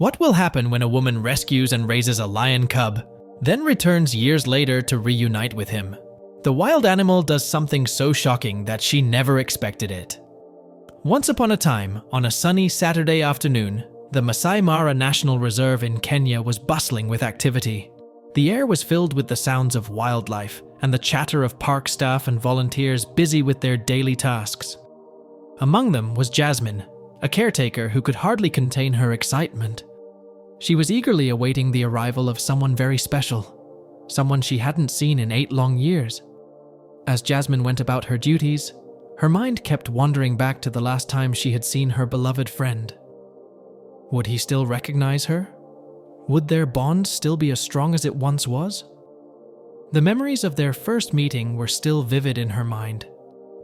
What will happen when a woman rescues and raises a lion cub, then returns years later to reunite with him? The wild animal does something so shocking that she never expected it. Once upon a time, on a sunny Saturday afternoon, the Masai Mara National Reserve in Kenya was bustling with activity. The air was filled with the sounds of wildlife and the chatter of park staff and volunteers busy with their daily tasks. Among them was Jasmine, a caretaker who could hardly contain her excitement. She was eagerly awaiting the arrival of someone very special, someone she hadn't seen in 8 long years. As Jasmine went about her duties, her mind kept wandering back to the last time she had seen her beloved friend. Would he still recognize her? Would their bond still be as strong as it once was? The memories of their first meeting were still vivid in her mind.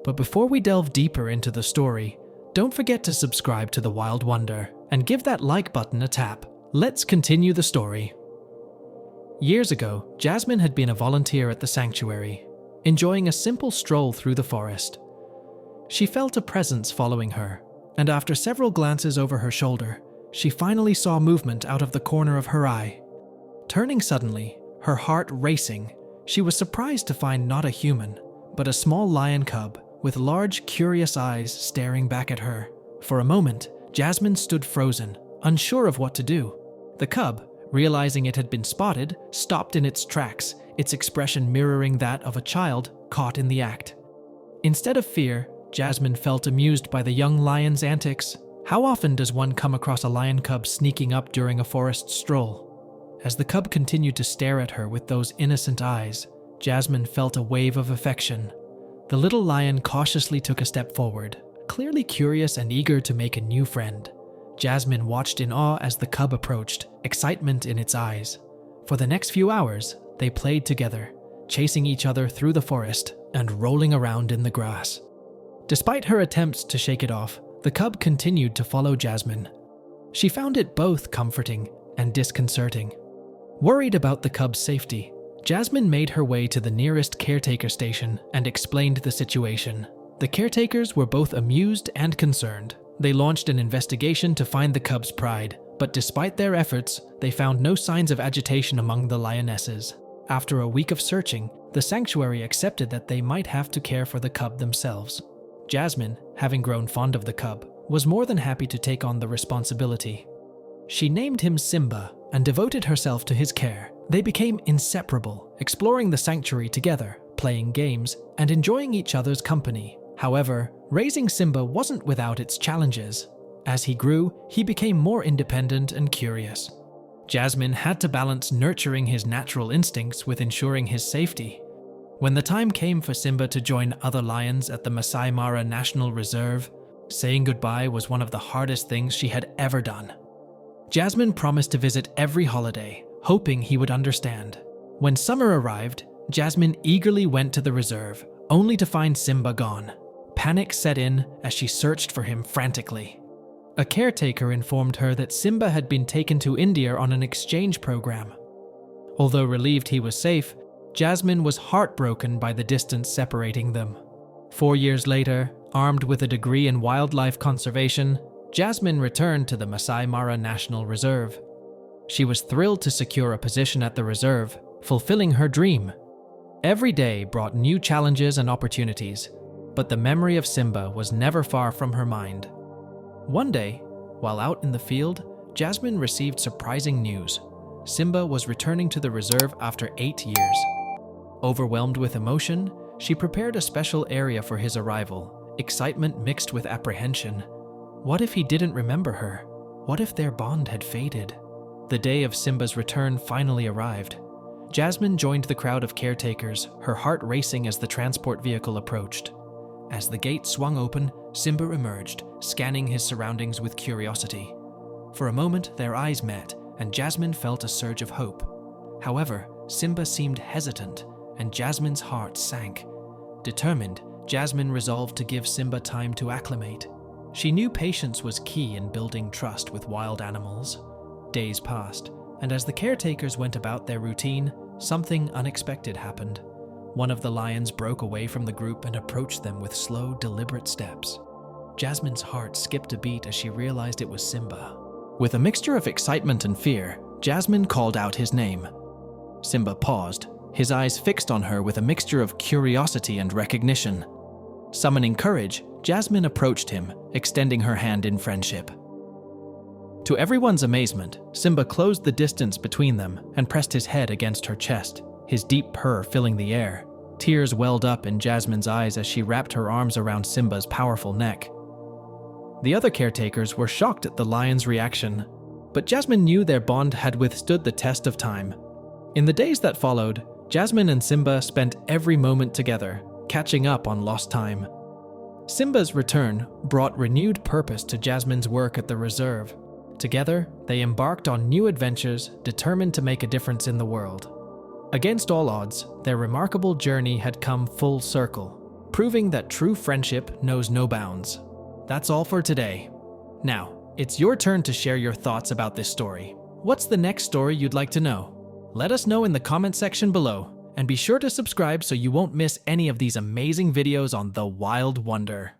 But before we delve deeper into the story, don't forget to subscribe to The Wild Wonder and give that like button a tap. Let's continue the story. Years ago, Jasmine had been a volunteer at the sanctuary, enjoying a simple stroll through the forest. She felt a presence following her, and after several glances over her shoulder, she finally saw movement out of the corner of her eye. Turning suddenly, her heart racing, she was surprised to find not a human, but a small lion cub with large, curious eyes staring back at her. For a moment, Jasmine stood frozen, unsure of what to do. The cub, realizing it had been spotted, stopped in its tracks, its expression mirroring that of a child caught in the act. Instead of fear, Jasmine felt amused by the young lion's antics. How often does one come across a lion cub sneaking up during a forest stroll? As the cub continued to stare at her with those innocent eyes, Jasmine felt a wave of affection. The little lion cautiously took a step forward, clearly curious and eager to make a new friend. Jasmine watched in awe as the cub approached, excitement in its eyes. For the next few hours, they played together, chasing each other through the forest and rolling around in the grass. Despite her attempts to shake it off, the cub continued to follow Jasmine. She found it both comforting and disconcerting. Worried about the cub's safety, Jasmine made her way to the nearest caretaker station and explained the situation. The caretakers were both amused and concerned. They launched an investigation to find the cub's pride, but despite their efforts, they found no signs of agitation among the lionesses. After a week of searching, the sanctuary accepted that they might have to care for the cub themselves. Jasmine, having grown fond of the cub, was more than happy to take on the responsibility. She named him Simba and devoted herself to his care. They became inseparable, exploring the sanctuary together, playing games, and enjoying each other's company. However, raising Simba wasn't without its challenges. As he grew, he became more independent and curious. Jasmine had to balance nurturing his natural instincts with ensuring his safety. When the time came for Simba to join other lions at the Masai Mara National Reserve, saying goodbye was one of the hardest things she had ever done. Jasmine promised to visit every holiday, hoping he would understand. When summer arrived, Jasmine eagerly went to the reserve, only to find Simba gone. Panic set in as she searched for him frantically. A caretaker informed her that Simba had been taken to India on an exchange program. Although relieved he was safe, Jasmine was heartbroken by the distance separating them. 4 years later, armed with a degree in wildlife conservation, Jasmine returned to the Masai Mara National Reserve. She was thrilled to secure a position at the reserve, fulfilling her dream. Every day brought new challenges and opportunities, but the memory of Simba was never far from her mind. One day, while out in the field, Jasmine received surprising news. Simba was returning to the reserve after 8 years. Overwhelmed with emotion, she prepared a special area for his arrival, excitement mixed with apprehension. What if he didn't remember her? What if their bond had faded? The day of Simba's return finally arrived. Jasmine joined the crowd of caretakers, her heart racing as the transport vehicle approached. As the gate swung open, Simba emerged, scanning his surroundings with curiosity. For a moment, their eyes met, and Jasmine felt a surge of hope. However, Simba seemed hesitant, and Jasmine's heart sank. Determined, Jasmine resolved to give Simba time to acclimate. She knew patience was key in building trust with wild animals. Days passed, and as the caretakers went about their routine, something unexpected happened. One of the lions broke away from the group and approached them with slow, deliberate steps. Jasmine's heart skipped a beat as she realized it was Simba. With a mixture of excitement and fear, Jasmine called out his name. Simba paused, his eyes fixed on her with a mixture of curiosity and recognition. Summoning courage, Jasmine approached him, extending her hand in friendship. To everyone's amazement, Simba closed the distance between them and pressed his head against her chest, his deep purr filling the air. Tears welled up in Jasmine's eyes as she wrapped her arms around Simba's powerful neck. The other caretakers were shocked at the lion's reaction, but Jasmine knew their bond had withstood the test of time. In the days that followed, Jasmine and Simba spent every moment together, catching up on lost time. Simba's return brought renewed purpose to Jasmine's work at the reserve. Together, they embarked on new adventures, determined to make a difference in the world. Against all odds, their remarkable journey had come full circle, proving that true friendship knows no bounds. That's all for today. Now, it's your turn to share your thoughts about this story. What's the next story you'd like to know? Let us know in the comment section below, and be sure to subscribe so you won't miss any of these amazing videos on The Wild Wonder.